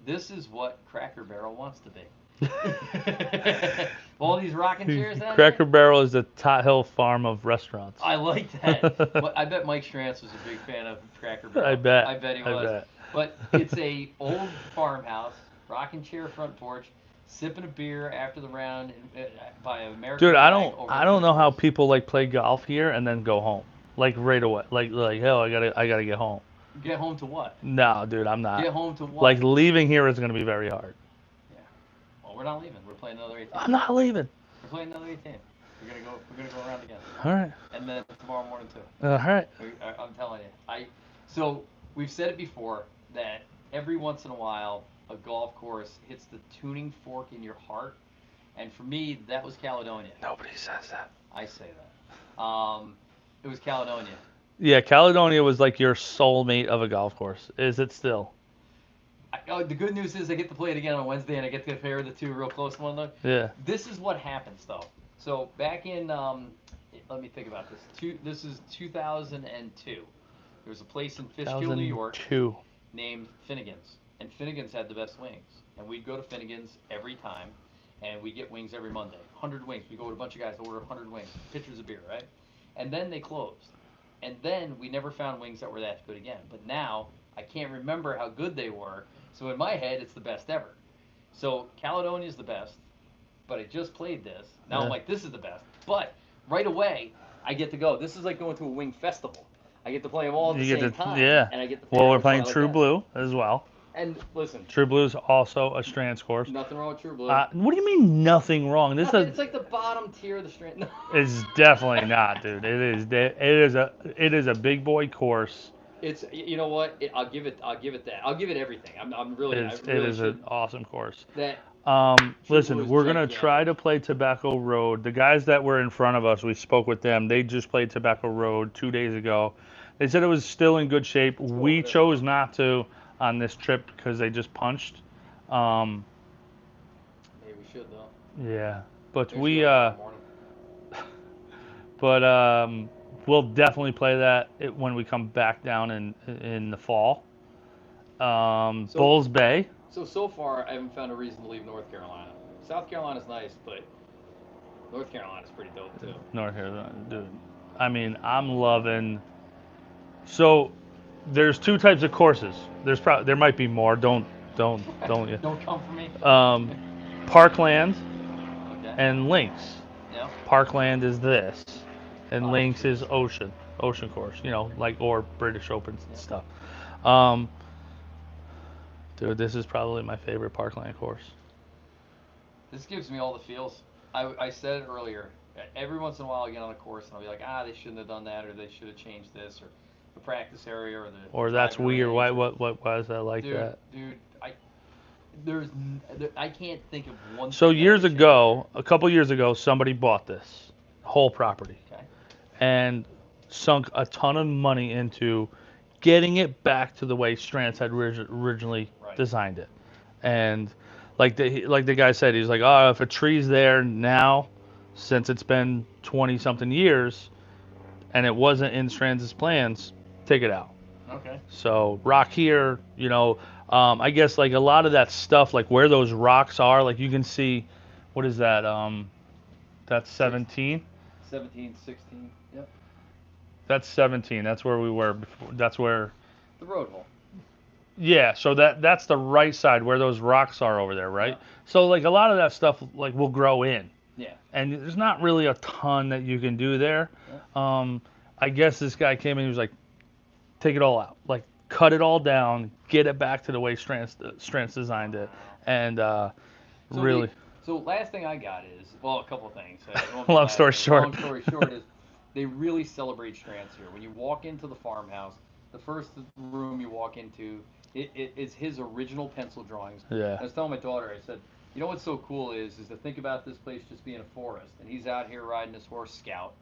This is what Cracker Barrel wants to be. All these rocking chairs down Cracker there? Barrel is the Tot Hill farm of restaurants. I like that. But I bet Mike Strantz was a big fan of Cracker Barrel. I bet. I bet he was. But it's a old farmhouse, rocking chair front porch, sipping a beer after the round by American. Dude, I flag don't know how people like play golf here and then go home like right away. Like hell, I gotta get home. Get home to what? No, dude, I'm not. Get home to what? Like leaving here is gonna be very hard. Yeah. Well, we're not leaving. We're playing another 18. I'm not leaving. We're playing another 18. We're gonna go around again. All right. And then tomorrow morning too. All right. I'm telling you. So we've said it before that every once in a while a golf course hits the tuning fork in your heart, and for me that was Caledonia. Nobody says that. I say that. It was Caledonia. Yeah, Caledonia was like your soulmate of a golf course. Is it still? The good news is I get to play it again on Wednesday, and I get to compare the two real close to one another. Yeah. This is what happens though. So back in, let me think about this. This is 2002. There was a place in Fishkill, New York, 2002. named Finnegan's, and Finnegan's had the best wings. And we'd go to Finnegan's every time, and we get wings every Monday. 100 wings. We go with a bunch of guys to order 100 wings, pitchers of beer, right? And then they closed. And then we never found wings that were that good again. But now I can't remember how good they were. So in my head, it's the best ever. So Caledonia's the best, but I just played this. Now I'm like, this is the best. But right away, I get to go. This is like going to a wing festival. I get to play them all at the same time. Yeah. And I get to Well, we're play playing True Blue as well. And listen, True Blue is also a Strands course. nothing wrong with True Blue. What do you mean nothing wrong? It's like the bottom tier of the Strand. No. It's definitely not, dude. It is a big boy course. It's, you know what? I'll give it that. I'll give it everything. I'm really. It is an awesome course. That. Listen, we're gonna try to play Tobacco Road. The guys that were in front of us, we spoke with them. They just played Tobacco Road 2 days ago. They said it was still in good shape. We chose not to on this trip because they just punched. Maybe we should though. Yeah, but Tomorrow morning. we'll definitely play that when we come back down in the fall. Bulls Bay. So far, I haven't found a reason to leave North Carolina. South Carolina's nice, but North Carolina's pretty dope too. North Carolina, dude. I mean, I'm loving. So, there's 2 types of courses. There might be more. Don't Don't come for me. Parkland Okay. and Links. Yeah. Parkland is this, and Links is Ocean course. Like or British Opens and stuff. Dude, this is probably my favorite Parkland course. This gives me all the feels. I said it earlier. Every once in a while, I get on a course and I'll be like, they shouldn't have done that, or they should have changed this, or the practice area, or the. Or that's weird. Why is that like that? Dude, I can't think of one. So a couple years ago, somebody bought this whole property. Okay. And sunk a ton of money into getting it back to the way Strands had originally designed it. And like the guy said, he's like, if a tree's there now, since it's been 20 something years, and it wasn't in Strands' plans, take it out. Okay. So rock here, I guess like a lot of that stuff, like where those rocks are, like you can see, what is that? That's 17. 17, 16. Yep. That's 17. That's where we were before. That's where. The road hole. Yeah, so that's the right side where those rocks are over there, right? Yeah. So like a lot of that stuff like will grow in. Yeah. And there's not really a ton that you can do there. Yeah. I guess this guy came in and he was like, take it all out. Like cut it all down, get it back to the way Strands designed it. And really. So last thing I got is, a couple of things. Long story short is they really celebrate Strands here. When you walk into the farmhouse, the first room you walk into, it is his original pencil drawings. Yeah. I was telling my daughter, I said, you know what's so cool is to think about this place just being a forest, and he's out here riding his horse Scout,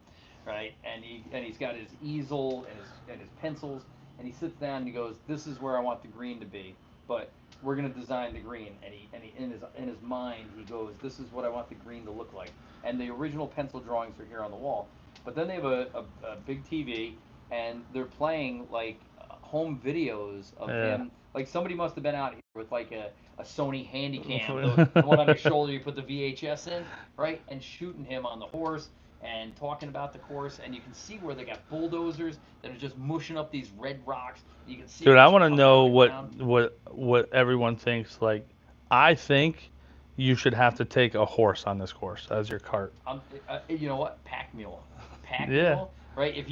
right? And he's got his easel and his pencils, and he sits down and he goes, this is where I want the green to be, but we're gonna design the green. And he in his mind he goes, this is what I want the green to look like. And the original pencil drawings are here on the wall, but then they have a big TV, and they're playing like home videos of him. Like somebody must have been out here with like a Sony Handycam, the one on your shoulder you put the VHS in, right? And shooting him on the horse and talking about the course, and you can see where they got bulldozers that are just mushing up these red rocks. You can see. Dude, I want to know what everyone thinks. Like, I think you should have to take a horse on this course as your cart. You know what? Pack mule. Yeah. right? If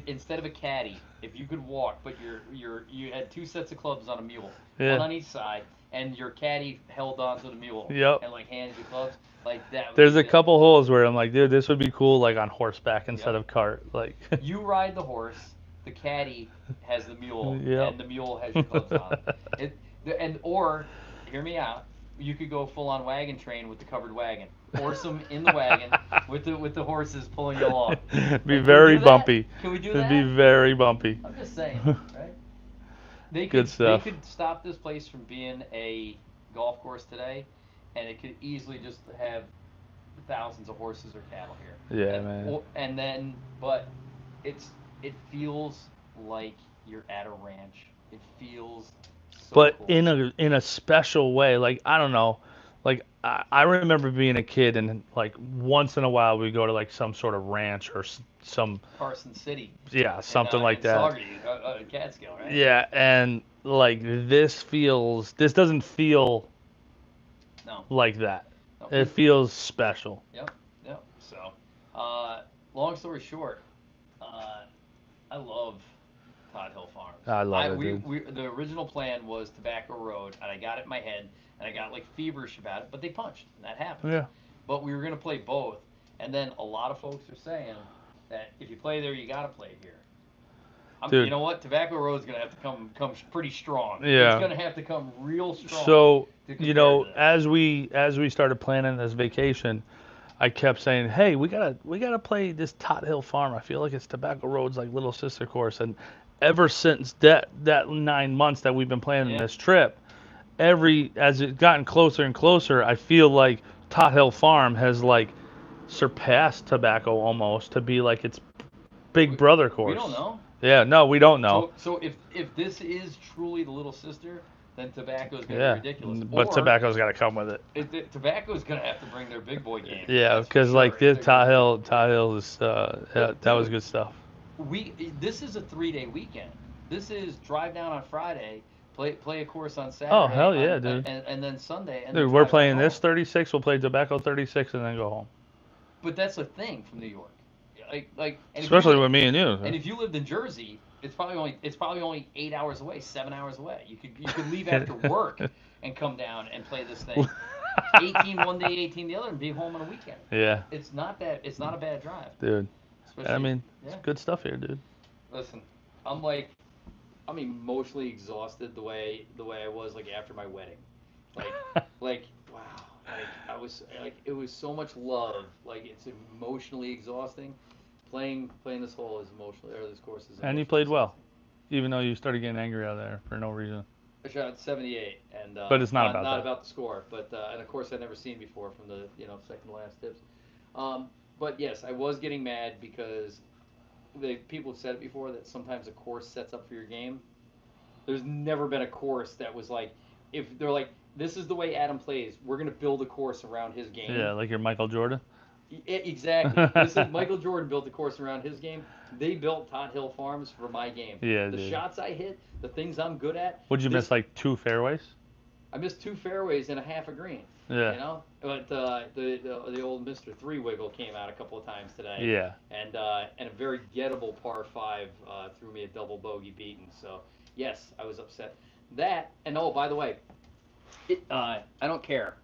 instead of a caddy, if you could walk, but you had two sets of clubs on a mule, one Yeah. on each side, and your caddy held on to the mule Yep. and like handed you clubs, like that would There's be a the couple holes where I'm like, dude, this would be cool, like on horseback instead yep. of cart. Like, You ride the horse, the caddy has the mule, yep. and the mule has your clubs on it. Or hear me out. You could go full on wagon train with the covered wagon. Horse them in the wagon with the horses pulling you along. Be Like, can we very do that? bumpy. Can we do It'd be that? very bumpy. I'm just saying, right? Good They stuff. could stop this place from being a golf course today, and it could easily just have thousands of horses or cattle here. Yeah, man. And then, but it's it feels like you're at a ranch. It feels so But cool. in a special way. Like, I don't know. Like, I remember being a kid and like once in a while we go to like some sort of ranch or some, Carson City yeah, something like in that. Saugerty, Catskill, right? Yeah, and like this doesn't feel No, like that. no. It feels special. Yep, yep. So, long story short, uh, I love Todd Hill Farms. I love it, dude. The original plan was Tobacco Road, and I got it in my head, and I got like feverish about it, but they punched, and that happens. Yeah. But we were gonna play both, and then a lot of folks are saying that if you play there, you gotta play here. Dude. You know what? Tobacco Road's gonna have to come pretty strong. Yeah. It's gonna have to come real strong. So, to you compare know, to this. as we started planning this vacation, I kept saying, "Hey, we gotta play this Tot Hill Farm. I feel like it's Tobacco Road's like little sister course." And ever since that 9 months that we've been planning Yeah. this trip, as it's gotten closer and closer, I feel like Tot Hill Farm has like surpassed Tobacco almost to be like its big brother course. We don't know. Yeah, no, we don't know. So if this is truly the little sister, then Tobacco's gonna Yeah, be ridiculous. but Or Tobacco's got to come with it. Tobacco's gonna have to bring their big boy game. Yeah, That's for because like sure, this if they're gonna Tot Hill is yeah, that was good stuff. This is a 3-day weekend. This is drive down on Friday, play a course on Saturday. Oh, hell yeah, dude. And then Sunday. And Dude, then we're drive playing back this home. 36. We'll play Tobacco 36 and then go home. But that's a thing from New York. And if Especially you, with me and you. And if you lived in Jersey, it's probably only 8 hours away, 7 hours away. You could leave after work and come down and play this thing. 18 one day, 18 the other, and be home on a weekend. Yeah, It's not a bad drive. dude. Especially, I mean, yeah. it's good stuff here, dude. Listen, I'm emotionally exhausted the way I was like after my wedding. Like wow. It was so much love. Like it's emotionally exhausting. Playing this hole is emotionally, or this course is. And you played well, even though you started getting angry out there for no reason. I shot 78, and But it's not about that. about the score, but and of course I'd never seen before from the second to last tips. But yes, I was getting mad because people have said it before that sometimes a course sets up for your game. There's never been a course that was like, if they're like, this is the way Adam plays, we're gonna build a course around his game. Yeah, like your Michael Jordan. Exactly. This is Michael Jordan built the course around his game. They built Tot Hill Farms for my game. Yeah, the dude. shots I hit, the things I'm good at. Would you miss like 2 fairways? I missed 2 fairways and a half a green. Yeah. But the old Mr. Three Wiggle came out a couple of times today. Yeah. And a very gettable par 5 threw me a double bogey beaten. So yes, I was upset. That and oh, by the way, I don't care.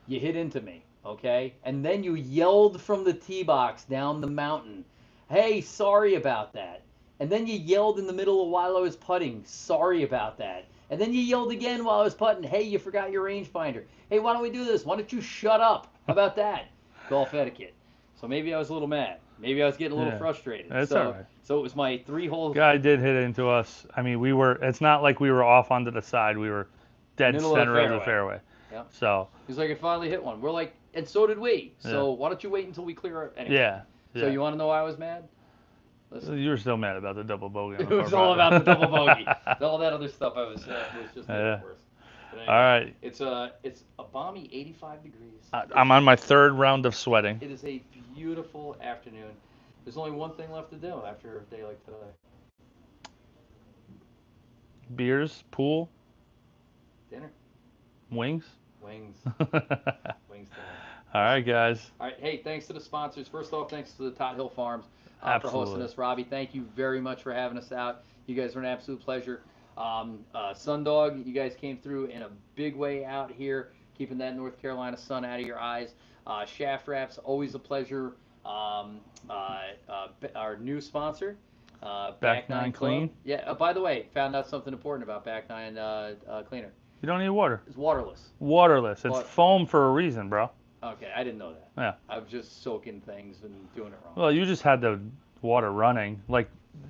You hit into me, okay? And then you yelled from the tee box down the mountain, "Hey, sorry about that." And then you yelled in the middle of while I was putting, "Sorry about that." And then you yelled again while I was putting, "Hey, you forgot your rangefinder. Hey, why don't we do this? Why don't you shut up? How about that?" Golf etiquette. So maybe I was a little mad. Maybe I was getting a little frustrated. That's all right. So it was my 3 holes. Guy did hit into us. I mean, it's not like we were off onto the side. We were dead Middle of the center of the fairway. Yeah. So. He's like, "I finally hit one." We're like, and so did we. So why don't you wait until we clear up? Anyway. Yeah. So you want to know why I was mad? Listen. You were still mad about the double bogey. It was all about the double bogey. All that other stuff was just Yeah. worse. Anyway, all right. It's a balmy 85 degrees. I'm on my 3rd round of sweating. It is a beautiful afternoon. There's only one thing left to do after a day like today. Beers, pool, Dinner. wings. Wings. Wings dinner. All right, guys. All right. Hey, thanks to the sponsors. First off, thanks to the Tot Hill Farms. for hosting us. Robbie, thank you very much for having us out. You guys were an absolute pleasure. Sundog, you guys came through in a big way out here, keeping that North Carolina sun out of your eyes. Shaft Wraps, always a pleasure. Our new sponsor, Back Nine Clean. Yeah. By the way, found out something important about Back Nine Cleaner. You don't need water. It's waterless. Waterless. It's foam for a reason, bro. Okay, I didn't know that. Yeah. I was just soaking things and doing it wrong. Well, you just had the water running. Like,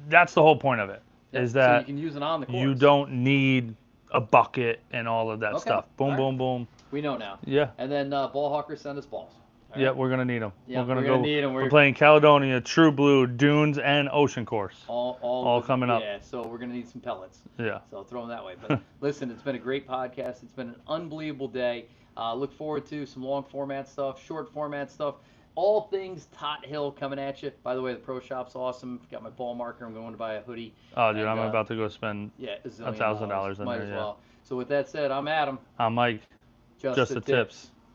that's the whole point of it. Yeah, is that so you can use it on the course. You don't need a bucket and all of that stuff. Boom, boom, boom. We know now. Yeah. And then ball hawkers send us balls. Yeah, we're gonna need them. Yeah, we're gonna need them. We're playing Caledonia, True Blue, Dunes, and Ocean Course. All coming up. Yeah, so we're gonna need some pellets. Yeah. So throw them that way. But listen, it's been a great podcast. It's been an unbelievable day. Look forward to some long format stuff, short format stuff. All things Tot Hill coming at you. By the way, the pro shop's awesome. Got my ball marker. I'm going to buy a hoodie. Oh, dude, I'm about to go spend $1,000 in Might there. as well. So with that said, I'm Adam. I'm Mike. Just the tips.